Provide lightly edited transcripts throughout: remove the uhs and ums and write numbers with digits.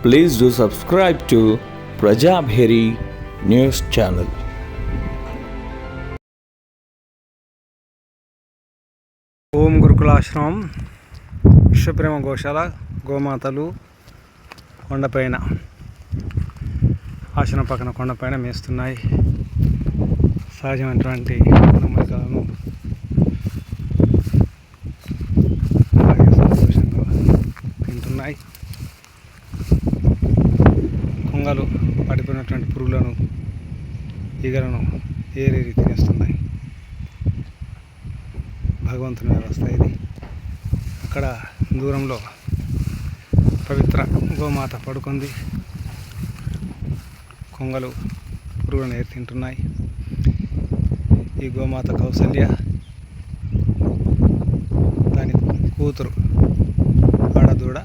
Please do subscribe to Prajabheri News Channel. ఓం గురుకులాశ్రమం విశ్వప్రేమ గోశాల గోమాతలు కొండపైన ఆశ్రమం పక్కన కొండపైన మేస్తున్నాయి. సహజమైనటువంటి నమ్మకాలను సంతోషంగా తింటున్నాయి. కొంగలు పడిపోయినటువంటి పురుగులను ఈగలను ఏరేరి తినేస్తున్నాయి. భగవంతుని వ్యవస్థ ఇది. అక్కడ దూరంలో పవిత్ర గోమాత పడుకుంది. కొంగలు పురుగులను ఏరి తింటున్నాయి. ఈ గోమాత కౌసల్య, దాని కూతురు ఆడదూడ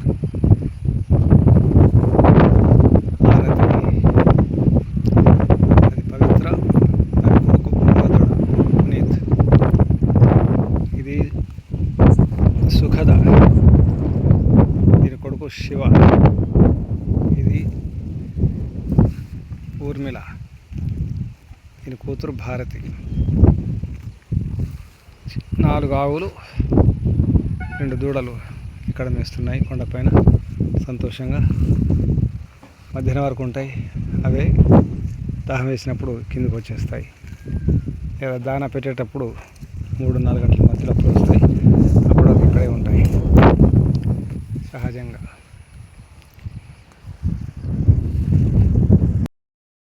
ఆరతి, అది పవిత్ర, దాని కొడుకు మగదూడ పునీత్. ఇది సుఖద, దీని కొడుకు శివ. ఇది ఊర్మిళ, దీని కూతురు భారతి. 4 ఆవులు 2 దూడలు ఇక్కడ మేస్తున్నాయి కొండపైన సంతోషంగా. మధ్యాహ్నం వరకు ఉంటాయి. అవే దాహం వేసినప్పుడు కిందకు వచ్చేస్తాయి. లేదా దానా పెట్టేటప్పుడు 3-4 గంటల మధ్యలో అప్పుడు వస్తాయి. అప్పుడు ఇక్కడే ఉంటాయి సహజంగా.